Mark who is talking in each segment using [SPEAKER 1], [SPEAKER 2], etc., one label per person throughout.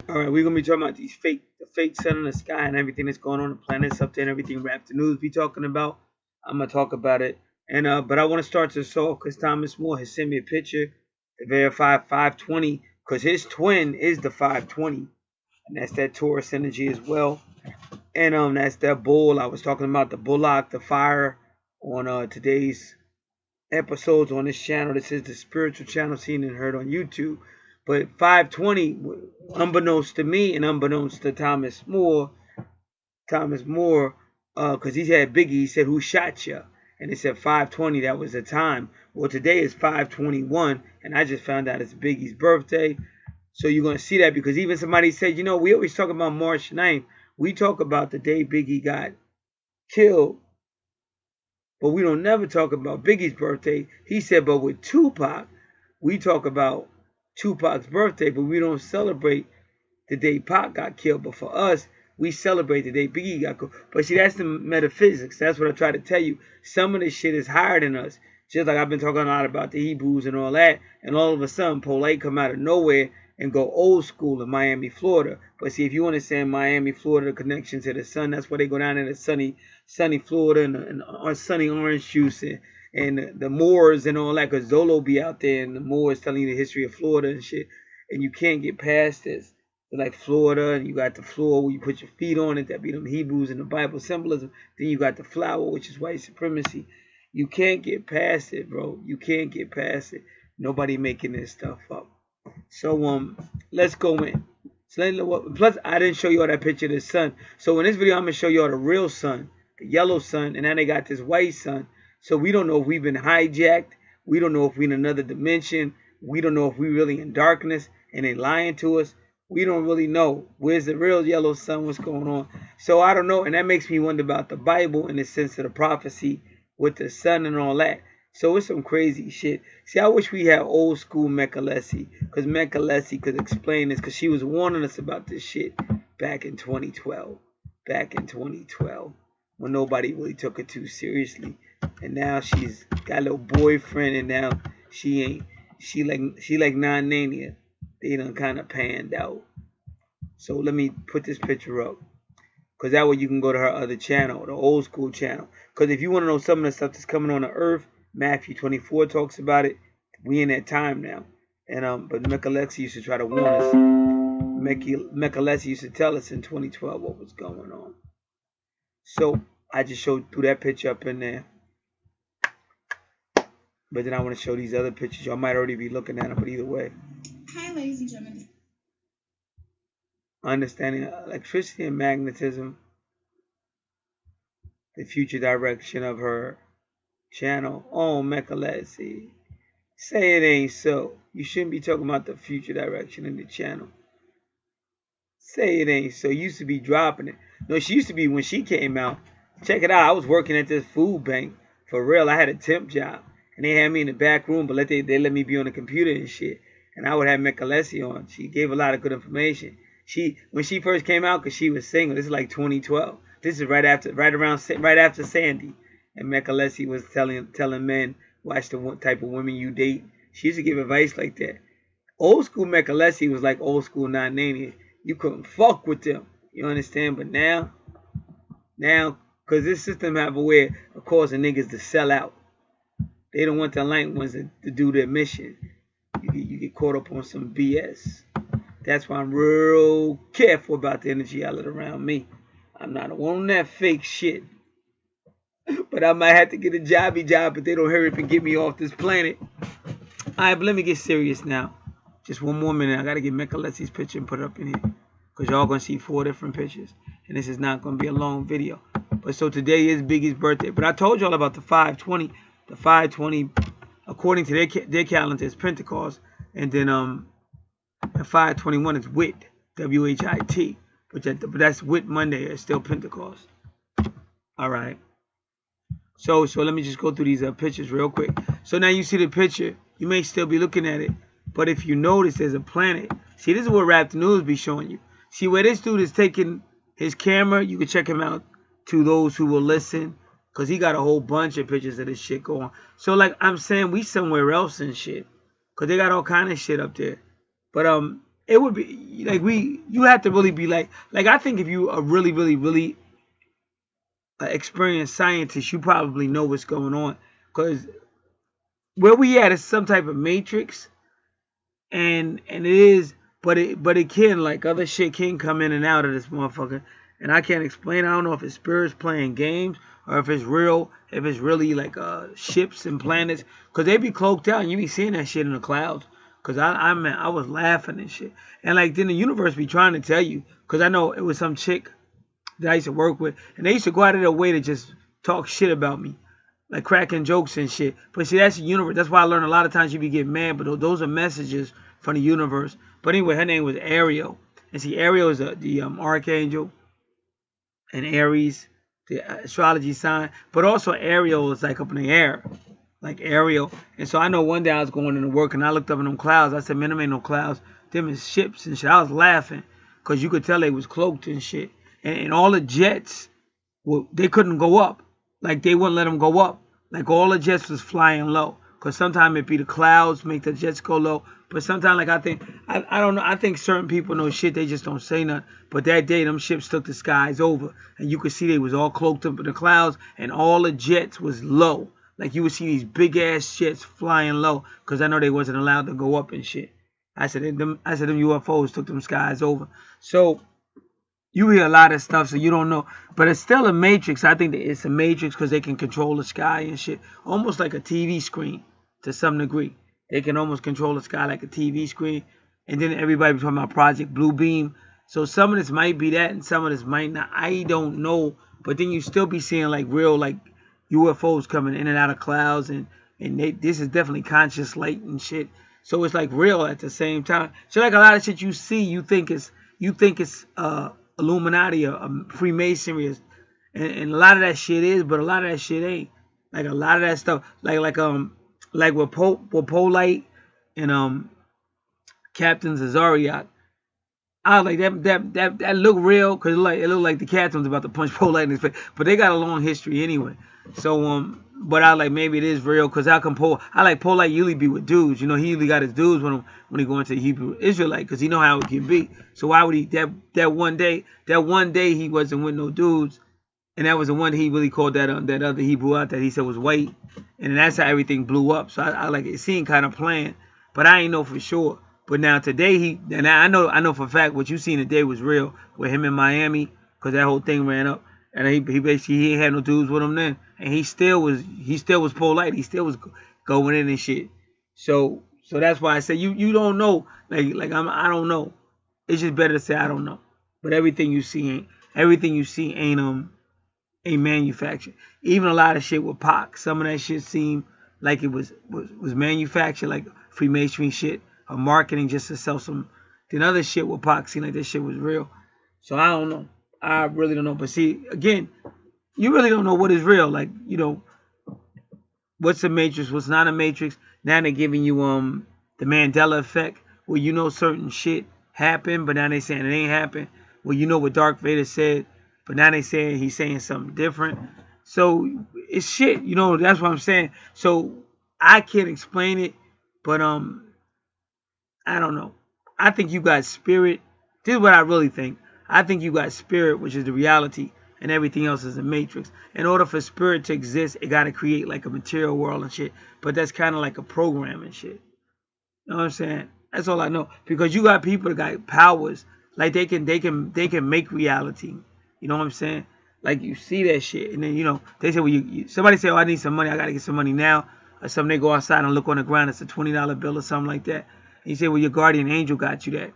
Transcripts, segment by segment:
[SPEAKER 1] All right, we're gonna be talking about the fake sun in the sky and everything that's going on the planets up there and everything Rap the News be talking about. I'm gonna talk about it, and but I want to start this off because Thomas Moore has sent me a picture to verify 520 because his twin is the 520, and that's that Taurus energy as well. And that's that bull I was talking about, the bullock, the fire on today's episodes on this channel. This is the spiritual channel seen and heard on YouTube. But 520, unbeknownst to me and unbeknownst to Thomas Moore, because he had Biggie, he said, "Who shot you?" And it said 520, that was the time. Well, today is 521, and I just found out it's Biggie's birthday. So you're going to see that because even somebody said, you know, we always talk about March 9th. We talk about the day Biggie got killed, but we don't never talk about Biggie's birthday. He said, but with Tupac, we talk about Tupac's birthday, but we don't celebrate the day Pac got killed. But for us, we celebrate the day Biggie got killed. But see, that's the metaphysics. That's what I try to tell you. Some of this shit is higher than us. Just like I've been talking a lot about the Hebrews and all that. And all of a sudden, Polite come out of nowhere and go old school in Miami, Florida. But see, if you understand Miami, Florida, the connection to the sun, that's why they go down in the sunny Florida and sunny orange juice and the Moors and all that. Because Zolo be out there and the Moors telling you the history of Florida and shit. And you can't get past this. Like Florida, and you got the floor where you put your feet on it, that be them Hebrews and the Bible symbolism. Then you got the flower, which is white supremacy. You can't get past it, bro. You can't get past it. Nobody making this stuff up. So let's go in. So plus I didn't show you all that picture of the sun. So in this video I'm gonna show you all the real sun, the yellow sun, and then they got this white sun. So we don't know if we've been hijacked. We don't know if we're in another dimension. We don't know if we're really in darkness and they lying to us. We don't really know. Where's the real yellow sun? What's going on? So I don't know. And that makes me wonder about the Bible in the sense of the prophecy with the sun and all that. So it's some crazy shit. See, I wish we had old school Mechalesi. Because Mechalesi could explain this. Because she was warning us about this shit back in 2012. Back in 2012. When nobody really took her too seriously. And now she's got a little boyfriend. And now she ain't. She like non-nania. They done kind of panned out. So let me put this picture up. Because that way you can go to her other channel, the old school channel. Because if you want to know some of the stuff that's coming on the earth, Mafia 24 talks about it. We in that time now. And but Mechalesi used to try to warn us. Mechalesi used to tell us in 2012 what was going on. So I just threw that picture up in there. But then I want to show these other pictures. Y'all might already be looking at them, but either way.
[SPEAKER 2] Hi, ladies and gentlemen.
[SPEAKER 1] Understanding electricity and magnetism, the future direction of her channel. Oh, Mechalesi. Say it ain't so. You shouldn't be talking about the future direction in the channel. Say it ain't so. You used to be dropping it. No, she used to be when she came out. Check it out. I was working at this food bank. For real, I had a temp job. And they had me in the back room, but they let me be on the computer and shit. And I would have Mechalesi on. She gave a lot of good information. When she first came out, because she was single, this is like 2012. This is right after Sandy. And Mechalesi was telling men, watch the type of women you date. She used to give advice like that. Old school Mechalesi was like old school non-nania. You couldn't fuck with them. You understand? But now, because this system have a way of causing niggas to sell out. They don't want the light ones to do their mission. You get caught up on some BS. That's why I'm real careful about the energy I let around me. I'm not on that fake shit. But I might have to get a job if they don't hurry up and get me off this planet. Alright, but let me get serious now. Just one more minute. I got to get Mechalesi's picture and put it up in here. Because y'all going to see 4 different pictures. And this is not going to be a long video. But so today is Biggie's birthday. But I told y'all about the 520. The 520, according to their calendar, is Pentecost. And then the 521 is Wit. W-H-I-T. But that's Wit Monday. It's still Pentecost. Alright. So let me just go through these pictures real quick. So now you see the picture. You may still be looking at it. But if you notice, there's a planet. See, this is what Rap the News be showing you. See, where this dude is taking his camera, you can check him out to those who will listen. Because he got a whole bunch of pictures of this shit going. So, like I'm saying, we somewhere else and shit. Because they got all kind of shit up there. But it would be like you have to really be like I think if you are really experienced scientist, you probably know what's going on, because where we at is some type of matrix, and it is, but it can, like, other shit can come in and out of this motherfucker, and I can't explain. I don't know if it's spirits playing games or if it's real, if it's really like ships and planets, because they be cloaked out and you be seeing that shit in the clouds. Cause I was laughing and shit, and like then the universe be trying to tell you, cause I know it was some chick that I used to work with, and they used to go out of their way to just talk shit about me, like cracking jokes and shit. But see, that's the universe. That's why I learned a lot of times you be getting mad, but those are messages from the universe. But anyway, her name was Ariel, and see, Ariel is the archangel, and Aries, the astrology sign, but also Ariel is like up in the air, like Ariel. And so I know one day I was going into work and I looked up in them clouds. I said, man, them ain't no clouds. Them is ships and shit. I was laughing because you could tell they was cloaked and shit. And all the jets, well, they couldn't go up. Like they wouldn't let them go up. Like all the jets was flying low. Because sometimes it be the clouds make the jets go low. But sometimes, like, I don't know. I think certain people know shit. They just don't say nothing. But that day, them ships took the skies over. And you could see they was all cloaked up in the clouds. And all the jets was low. Like you would see these big ass jets flying low, because I know they wasn't allowed to go up and shit. I said them UFOs took them skies over. So you hear a lot of stuff, so you don't know. But it's still a matrix. I think that it's a matrix because they can control the sky and shit, almost like a TV screen to some degree. They can almost control the sky like a TV screen. And then everybody be talking about Project Blue Beam. So some of this might be that, and some of this might not. I don't know. But then you still be seeing like real like UFOs coming in and out of clouds, and this is definitely conscious light and shit. So it's like real at the same time. So like a lot of shit you see, you think it's Illuminati or Freemasonry, and a lot of that shit is, but a lot of that shit ain't. Like a lot of that stuff, like with Polite and Captain Zazariak. I was like that looked real, because it looked like the captain was about to punch Polite in his face, but they got a long history anyway. So but I like maybe it is real, because I like Polite usually be with dudes. You know, he usually got his dudes when he go into the Hebrew Israelite, because he know how it can be. So why would he that one day he wasn't with no dudes, and that was the one he really called that other Hebrew out that he said was white, and that's how everything blew up. So I like it seemed kind of planned, but I ain't know for sure. But now today I know for a fact what you seen today was real with him in Miami, because that whole thing ran up, and he basically he ain't had no dudes with him then, and he still was polite. He still was going in and shit. So that's why I say you don't know. I don't know. It's just better to say I don't know. But everything you see ain't manufactured. Even a lot of shit with Pac, some of that shit seemed like it was manufactured, like Freemasonry shit, or marketing just to sell some. Then other shit with Pac seemed like this shit was real. So I don't know. I really don't know. But see, again, you really don't know what is real. Like, you know, what's a matrix, what's not a matrix. Now they're giving you the Mandela effect, where you know certain shit happened, but now they saying it ain't happened. Well, you know what Darth Vader said, but now they saying he's saying something different. So it's shit, you know. That's what I'm saying. So I can't explain it, but I don't know. I think you got spirit. This is what I really think. I think you got spirit, which is the reality, and everything else is a matrix. In order for spirit to exist, it got to create like a material world and shit. But that's kind of like a program and shit. You know what I'm saying? That's all I know. Because you got people that got powers, like they can make reality. You know what I'm saying? Like you see that shit, and then you know they say, well, somebody say, oh, I need some money, I gotta get some money now, or something. They go outside and look on the ground, it's a $20 bill or something like that. And you say, well, your guardian angel got you that.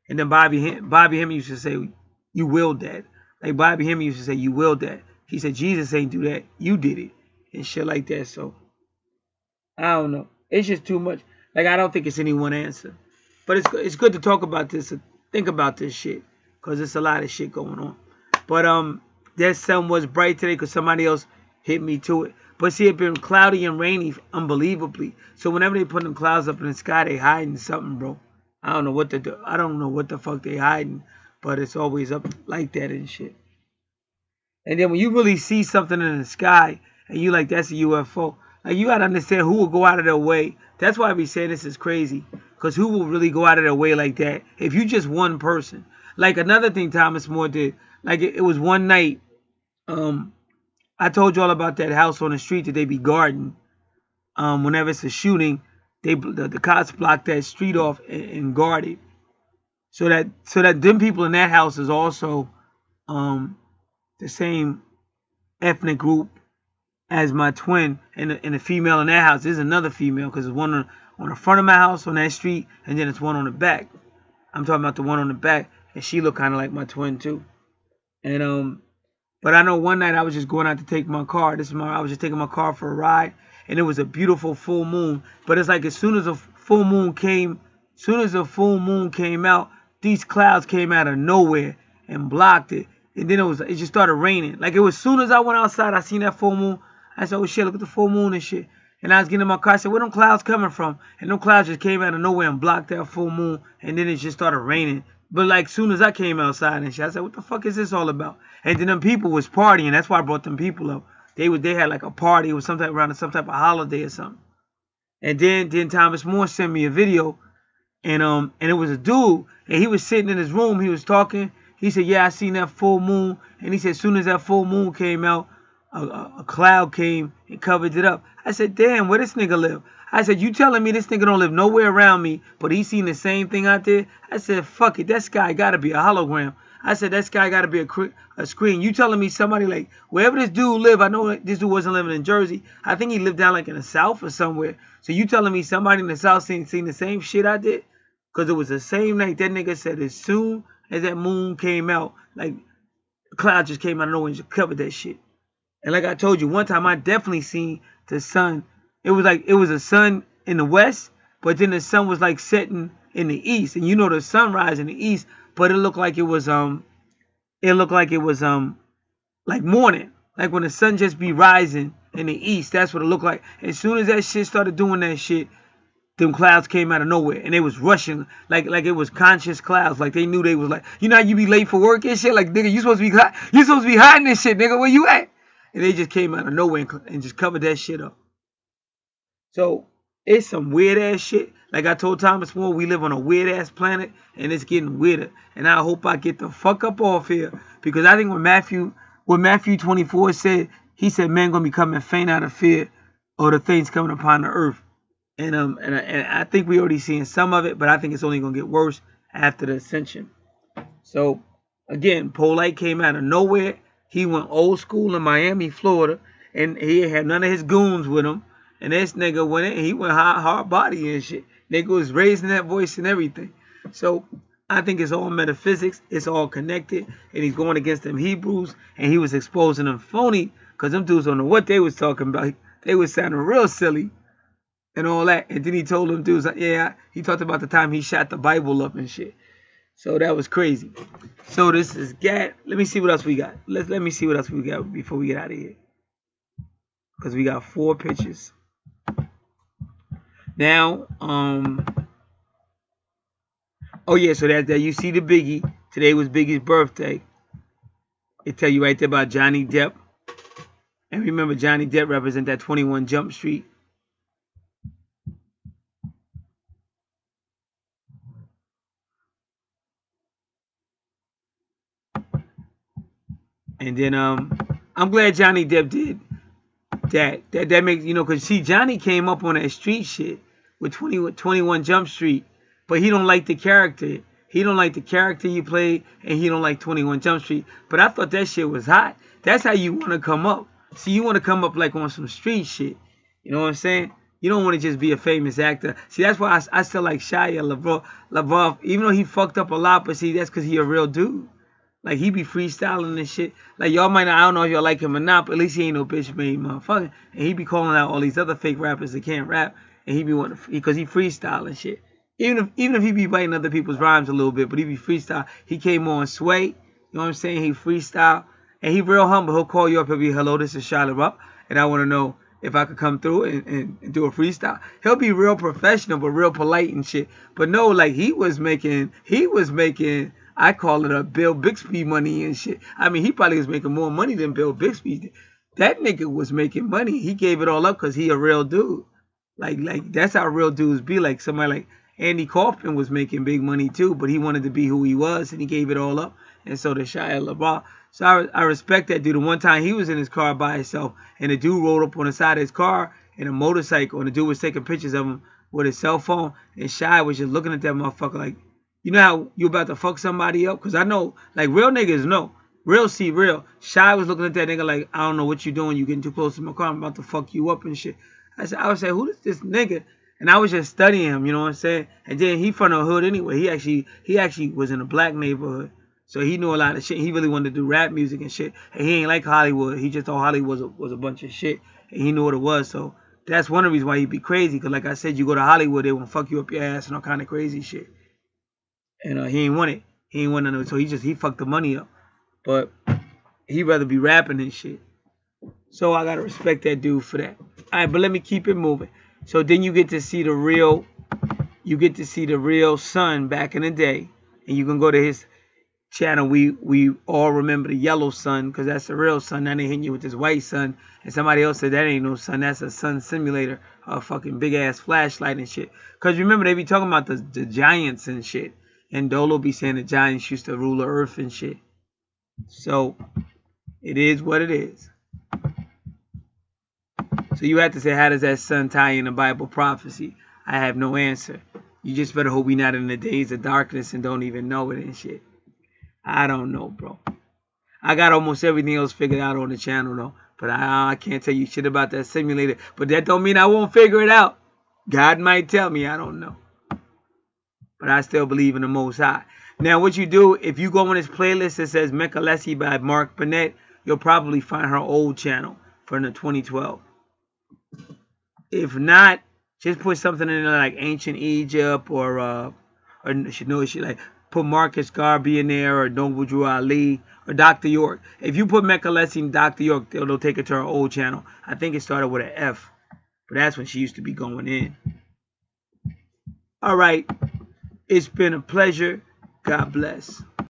[SPEAKER 1] And then Bobby Hemming used to say, you willed that. Like Bobby Hemming used to say, you willed that. He said, Jesus ain't do that, you did it, and shit like that. So I don't know. It's just too much. Like I don't think it's any one answer. But it's good to talk about this, think about this shit, because there's a lot of shit going on. But that sun was bright today because somebody else hit me to it. But see, it been cloudy and rainy unbelievably. So whenever they put them clouds up in the sky, they hiding something, bro. I don't know what the fuck they hiding, but it's always up like that and shit. And then when you really see something in the sky and you like, that's a UFO, like you gotta understand who will go out of their way. That's why I be saying this is crazy. Because who will really go out of their way like that if you just one person? Like another thing Thomas More did, like it was one night, I told you all about that house on the street that they be guarding. Whenever it's a shooting, the cops block that street off and guard it. So that them people in that house is also the same ethnic group as my twin, and the female in that house is another female, because there's one on the front of my house on that street, and then it's one on the back. I'm talking about the one on the back, and she looked kind of like my twin too. And but I know one night I was just going out to take my car. I was just taking my car for a ride, and it was a beautiful full moon. But it's like as soon as the full moon came out, these clouds came out of nowhere and blocked it. And then it just started raining. Like it was as soon as I went outside, I seen that full moon. I said, oh shit, look at the full moon and shit. And I was getting in my car. I said, where them clouds coming from? And them clouds just came out of nowhere and blocked that full moon. And then it just started raining. But like soon as I came outside and shit, I said, what the fuck is this all about? And then them people was partying. That's why I brought them people up. They had like a party. It was some type of holiday or something. And then Thomas More sent me a video. And it was a dude. And he was sitting in his room. He was talking. He said, yeah, I seen that full moon. And he said, as soon as that full moon came out, a cloud came and covered it up. I said, damn, where this nigga live? I said, you telling me this nigga don't live nowhere around me, but he seen the same thing out there? I said, fuck it, that sky got to be a hologram. I said, that sky got to be a screen. You telling me somebody like, wherever this dude live, I know this dude wasn't living in Jersey. I think he lived down like in the South or somewhere. So you telling me somebody in the South seen the same shit I did? Because it was the same night that nigga said as soon as that moon came out, like the cloud just came out of nowhere and just covered that shit. And like I told you, one time I definitely seen the sun. It was a sun in the west, but then the sun was like setting in the east. And you know the sunrise in the east, but it looked like it was like morning. Like when the sun just be rising in the east, that's what it looked like. As soon as that shit started doing that shit, them clouds came out of nowhere, and they was rushing like it was conscious clouds. Like they knew they was like, you know how you be late for work and shit. Like nigga, you supposed to be hiding this shit, nigga. Where you at? And they just came out of nowhere and just covered that shit up. So it's some weird ass shit. Like I told Thomas More, we live on a weird ass planet, and it's getting weirder. And I hope I get the fuck up off here, because I think what Matthew 24 said, he said, man gonna be coming faint out of fear or the things coming upon the earth. And I think we already seeing some of it, but I think it's only gonna get worse after the ascension. So again, Polite came out of nowhere. He went old school in Miami, Florida, and he had none of his goons with him. And this nigga went in, he went hard body and shit. Nigga was raising that voice and everything. So I think it's all metaphysics. It's all connected. And he's going against them Hebrews, and he was exposing them phony, because them dudes don't know what they was talking about. They was sounding real silly and all that. And then he told them dudes, yeah, he talked about the time he shot the Bible up and shit. So that was crazy. So this is Gat. Let me see what else we got. Let me see what else we got before we get out of here, because we got 4 pictures. Now, oh yeah, so that you see the Biggie. Today was Biggie's birthday. It tell you right there about Johnny Depp. And remember, Johnny Depp represent that 21 Jump Street. And then I'm glad Johnny Depp did that. That makes, you know, because see, Johnny came up on that street shit with 21 Jump Street, but he don't like the character. He don't like the character he played, and he don't like 21 Jump Street. But I thought that shit was hot. That's how you want to come up. See, you want to come up like on some street shit. You know what I'm saying? You don't want to just be a famous actor. See, that's why I still like Shia LaBeouf, even though he fucked up a lot. But see, that's because he a real dude. Like, he be freestyling and shit. Like, y'all might not, I don't know if y'all like him or not, but at least he ain't no bitch made motherfucker. And he be calling out all these other fake rappers that can't rap. And he be wanting to, because he freestyle and shit. Even if he be biting other people's rhymes a little bit, but he be freestyle. He came on Sway. You know what I'm saying? He freestyle. And he real humble. He'll call you up and be, hello, this is Shia LaBeouf, and I want to know if I could come through and do a freestyle. He'll be real professional, but real polite and shit. But no, like, he was making, I call it a Bill Bixby money and shit. I mean, he probably was making more money than Bill Bixby did. That nigga was making money. He gave it all up because he a real dude. Like that's how real dudes be. Like somebody like, Andy Kaufman was making big money too, but he wanted to be who he was, and he gave it all up. And so did Shia LaBeouf. So I respect that dude. And one time he was in his car by himself, and the dude rolled up on the side of his car in a motorcycle, and the dude was taking pictures of him with his cell phone, and Shia was just looking at that motherfucker like, you know how you about to fuck somebody up? Because I know, like, real niggas know. Real see real. Shia was looking at that nigga like, I don't know what you doing. You getting too close to my car. I'm about to fuck you up and shit. I would say, who is this nigga? And I was just studying him, you know what I'm saying? And then he from the hood anyway. He actually was in a black neighborhood. So he knew a lot of shit. He really wanted to do rap music and shit. And he ain't like Hollywood. He just thought Hollywood was a bunch of shit. And he knew what it was. So that's one of the reasons why he'd be crazy. Because like I said, you go to Hollywood, they want to fuck you up your ass and all kind of crazy shit. And he ain't want it. He ain't want none of it. So he fucked the money up. But he'd rather be rapping and shit. So I got to respect that dude for that. All right, but let me keep it moving. So then you get to see the real son back in the day. And you can go to his channel. We all remember the yellow sun because that's the real sun. Now they hitting you with this white sun. And somebody else said that ain't no sun. That's a sun simulator. A fucking big ass flashlight and shit. Because remember they be talking about the giants and shit. And Dolo be saying the giants used to rule the earth and shit. So it is what it is. So you have to say, how does that sun tie in the Bible prophecy? I have no answer. You just better hope we not in the days of darkness and don't even know it and shit. I don't know, bro. I got almost everything else figured out on the channel, though. But I can't tell you shit about that simulator. But that don't mean I won't figure it out. God might tell me. I don't know. But I still believe in the Most High. Now, what you do, if you go on this playlist that says Mechalesi by Mark Burnett, you'll probably find her old channel from the 2012. If not, just put something in there like Ancient Egypt or she like put Marcus Garvey in there or Noble Drew Ali or Dr. York. If you put Mechalesi and Dr. York, they'll take it to her old channel. I think it started with an F, but that's when she used to be going in. All right. It's been a pleasure. God bless.